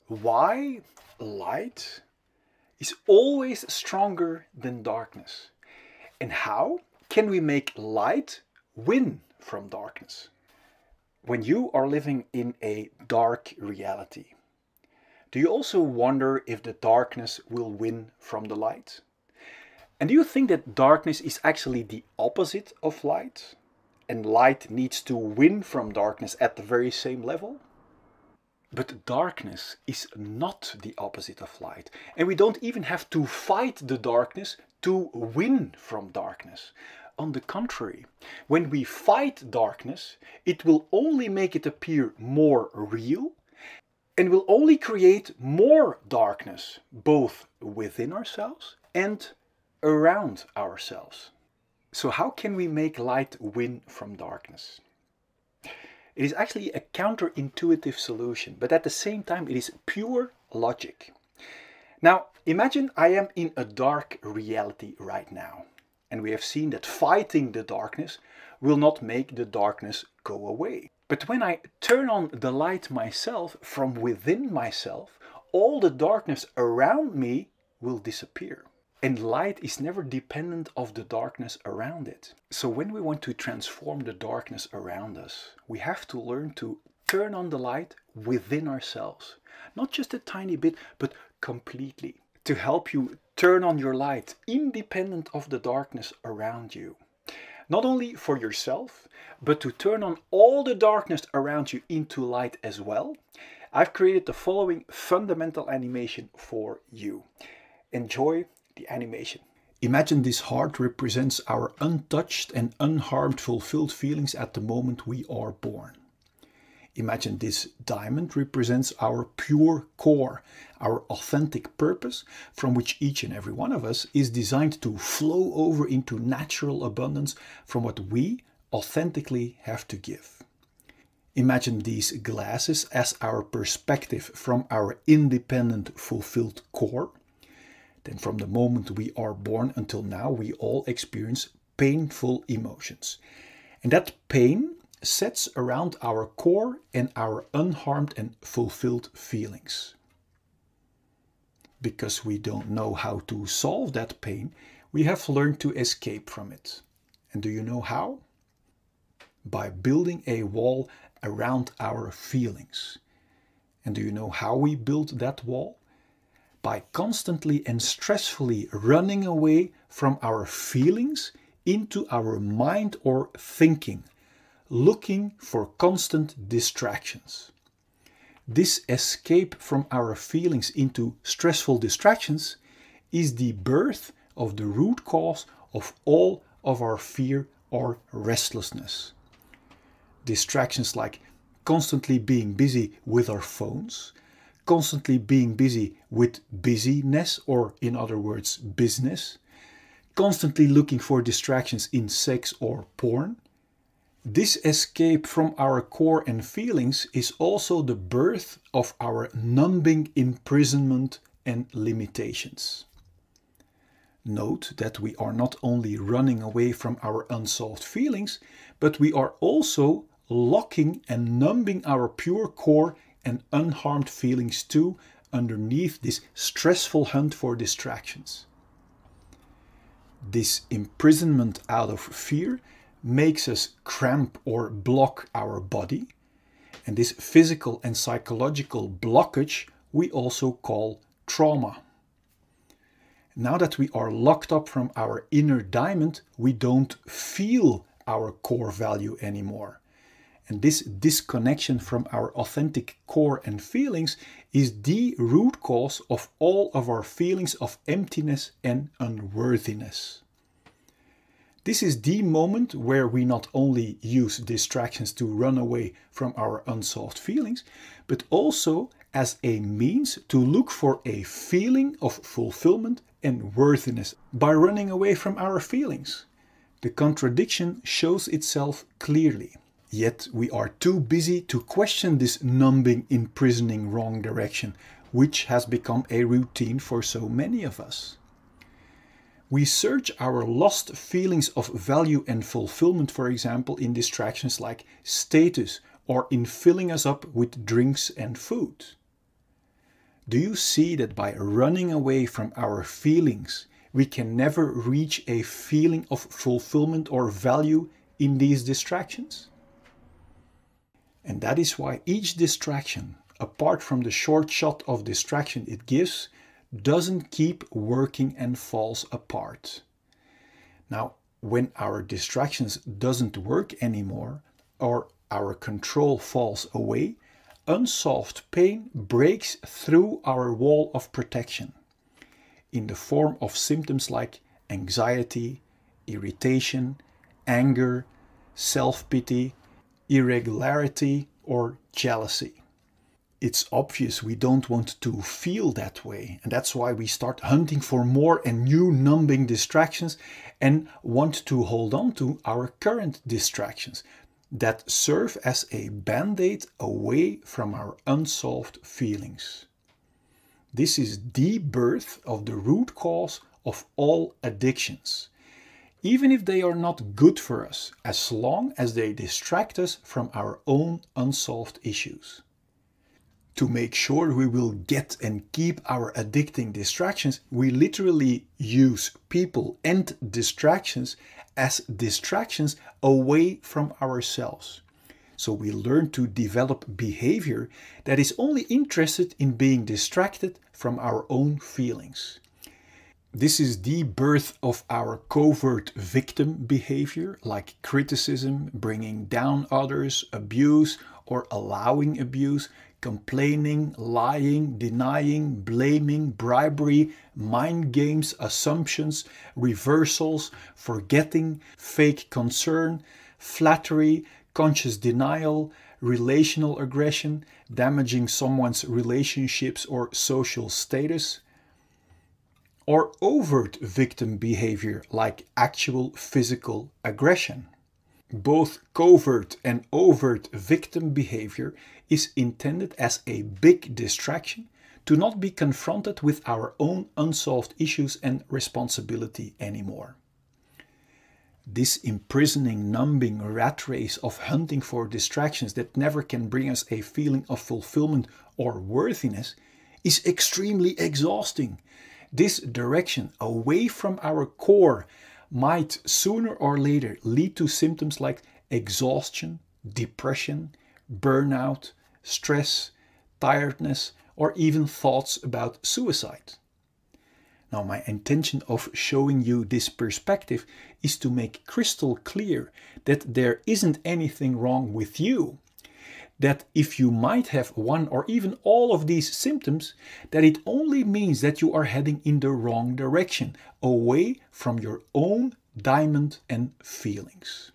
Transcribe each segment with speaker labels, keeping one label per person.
Speaker 1: Why light is always stronger than darkness? And how can we make light win from darkness? When you are living in a dark reality, do you also wonder if the darkness will win from the light? And do you think that darkness is actually the opposite of light? And light needs to win from darkness at the very same level? But darkness is not the opposite of light. And we don't even have to fight the darkness to win from darkness. On the contrary, when we fight darkness, it will only make it appear more real and will only create more darkness, both within ourselves and around ourselves. So how can we make light win from darkness? It is actually a counterintuitive solution, but at the same time it is pure logic. Now, imagine I am in a dark reality right now, and we have seen that fighting the darkness will not make the darkness go away. But when I turn on the light myself, from within myself, all the darkness around me will disappear. And light is never dependent of the darkness around it. So when we want to transform the darkness around us, we have to learn to turn on the light within ourselves. Not just a tiny bit, but completely. To help you turn on your light independent of the darkness around you. Not only for yourself, but to turn on all the darkness around you into light as well, I've created the following fundamental animation for you. Enjoy the animation. Imagine this heart represents our untouched and unharmed fulfilled feelings at the moment we are born. Imagine this diamond represents our pure core, our authentic purpose, from which each and every one of us is designed to flow over into natural abundance from what we authentically have to give. Imagine these glasses as our perspective from our independent, fulfilled core. Then from the moment we are born until now, we all experience painful emotions. And that pain sets around our core and our unharmed and fulfilled feelings. Because we don't know how to solve that pain, we have learned to escape from it. And do you know how? By building a wall around our feelings. And do you know how we build that wall? By constantly and stressfully running away from our feelings into our mind or thinking, looking for constant distractions. This escape from our feelings into stressful distractions is the birth of the root cause of all of our fear or restlessness. Distractions like constantly being busy with our phones, constantly being busy with busyness, or in other words, business, constantly looking for distractions in sex or porn. This escape from our core and feelings is also the birth of our numbing imprisonment and limitations. Note that we are not only running away from our unsolved feelings, but we are also locking and numbing our pure core and unharmed feelings too underneath this stressful hunt for distractions. This imprisonment out of fear makes us cramp or block our body, and this physical and psychological blockage we also call trauma. Now that we are locked up from our inner diamond, we don't feel our core value anymore. And this disconnection from our authentic core and feelings is the root cause of all of our feelings of emptiness and unworthiness. This is the moment where we not only use distractions to run away from our unsolved feelings, but also as a means to look for a feeling of fulfillment and worthiness by running away from our feelings. The contradiction shows itself clearly. Yet we are too busy to question this numbing, imprisoning wrong direction, which has become a routine for so many of us. We search our lost feelings of value and fulfillment, for example, in distractions like status or in filling us up with drinks and food. Do you see that by running away from our feelings, we can never reach a feeling of fulfillment or value in these distractions? And that is why each distraction, apart from the short shot of distraction it gives, doesn't keep working and falls apart. Now, when our distractions doesn't work anymore, or our control falls away, unsolved pain breaks through our wall of protection in the form of symptoms like anxiety, irritation, anger, self-pity, irregularity, or jealousy. It's obvious we don't want to feel that way, and that's why we start hunting for more and new numbing distractions and want to hold on to our current distractions that serve as a band-aid away from our unsolved feelings. This is the birth of the root cause of all addictions, even if they are not good for us, as long as they distract us from our own unsolved issues. To make sure we will get and keep our addicting distractions, we literally use people and distractions as distractions away from ourselves. So we learn to develop behavior that is only interested in being distracted from our own feelings. This is the birth of our covert victim behavior, like criticism, bringing down others, abuse or allowing abuse, complaining, lying, denying, blaming, bribery, mind games, assumptions, reversals, forgetting, fake concern, flattery, conscious denial, relational aggression, damaging someone's relationships or social status, or overt victim behavior like actual physical aggression. Both covert and overt victim behavior is intended as a big distraction to not be confronted with our own unsolved issues and responsibility anymore. This imprisoning, numbing rat race of hunting for distractions that never can bring us a feeling of fulfillment or worthiness is extremely exhausting. This direction away from our core might sooner or later lead to symptoms like exhaustion, depression, burnout, stress, tiredness, or even thoughts about suicide. Now, my intention of showing you this perspective is to make crystal clear that there isn't anything wrong with you. That if you might have one or even all of these symptoms, that it only means that you are heading in the wrong direction, away from your own diamond and feelings.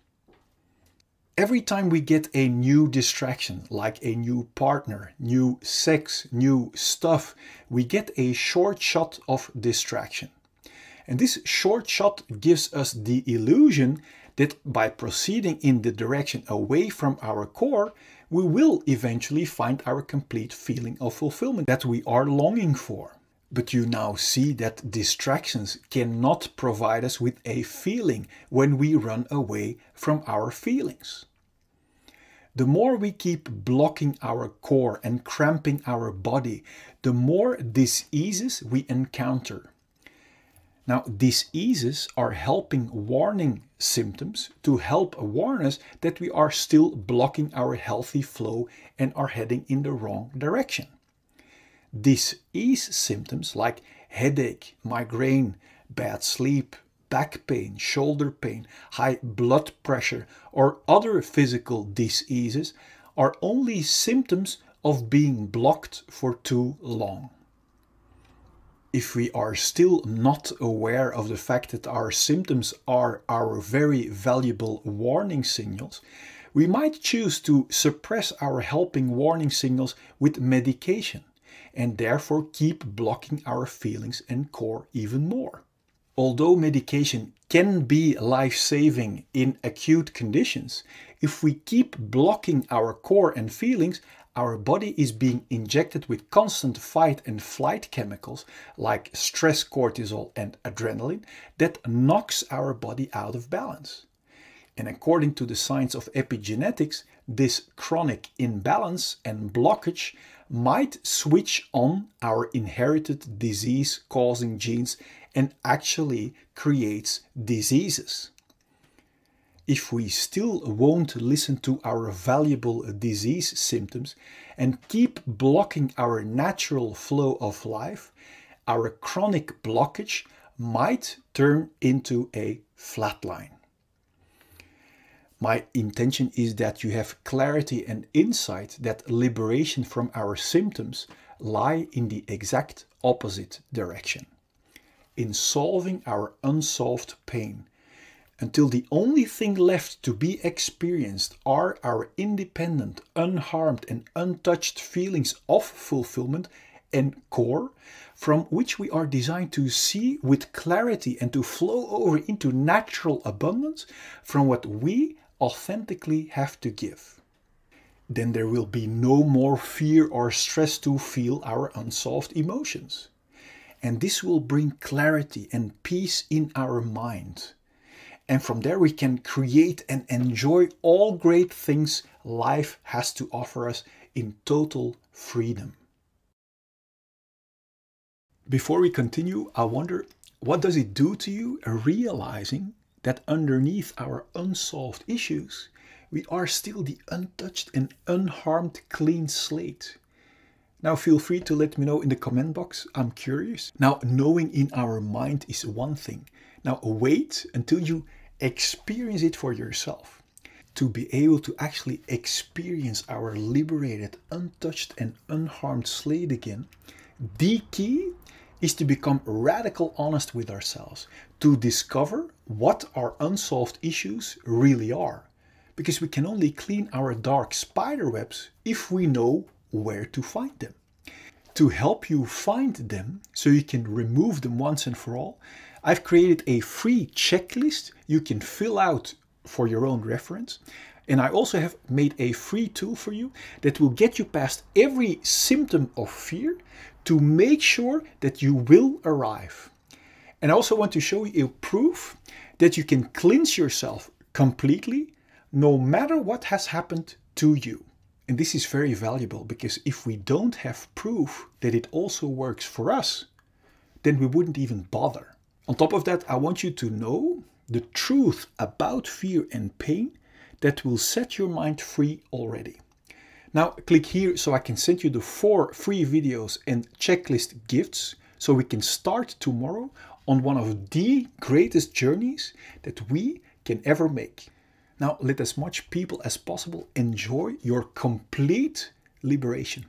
Speaker 1: Every time we get a new distraction, like a new partner, new sex, new stuff, we get a short shot of distraction. And this short shot gives us the illusion that by proceeding in the direction away from our core, we will eventually find our complete feeling of fulfillment that we are longing for. But you now see that distractions cannot provide us with a feeling when we run away from our feelings. The more we keep blocking our core and cramping our body, the more diseases we encounter. Now, diseases are helping warning symptoms to help warn us that we are still blocking our healthy flow and are heading in the wrong direction. Disease symptoms like headache, migraine, bad sleep, back pain, shoulder pain, high blood pressure, or other physical diseases are only symptoms of being blocked for too long. If we are still not aware of the fact that our symptoms are our very valuable warning signals, we might choose to suppress our helping warning signals with medication and therefore keep blocking our feelings and core even more. Although medication can be life-saving in acute conditions, if we keep blocking our core and feelings, our body is being injected with constant fight and flight chemicals like stress cortisol and adrenaline that knocks our body out of balance. And according to the science of epigenetics, this chronic imbalance and blockage might switch on our inherited disease-causing genes and actually creates diseases. If we still won't listen to our valuable disease symptoms and keep blocking our natural flow of life, our chronic blockage might turn into a flatline. My intention is that you have clarity and insight that liberation from our symptoms lie in the exact opposite direction, in solving our unsolved pain, until the only thing left to be experienced are our independent, unharmed and untouched feelings of fulfillment and core, from which we are designed to see with clarity and to flow over into natural abundance from what we authentically have to give. Then there will be no more fear or stress to feel our unsolved emotions. And this will bring clarity and peace in our mind. And from there we can create and enjoy all great things life has to offer us in total freedom. Before we continue, I wonder, what does it do to you realizing that underneath our unsolved issues, we are still the untouched and unharmed clean slate? Now feel free to let me know in the comment box. I'm curious. Now, knowing in our mind is one thing. Now wait until you experience it for yourself. To be able to actually experience our liberated, untouched and unharmed slate again, the key is to become radical honest with ourselves, to discover what our unsolved issues really are. Because we can only clean our dark spider webs if we know where to find them. To help you find them, so you can remove them once and for all, I've created a free checklist you can fill out for your own reference. And I also have made a free tool for you that will get you past every symptom of fear to make sure that you will arrive. And I also want to show you a proof that you can cleanse yourself completely no matter what has happened to you. And this is very valuable because if we don't have proof that it also works for us, then we wouldn't even bother. On top of that, I want you to know the truth about fear and pain that will set your mind free already. Now click here so I can send you the 4 free videos and checklist gifts so we can start tomorrow on one of the greatest journeys that we can ever make. Now let as much people as possible enjoy your complete liberation.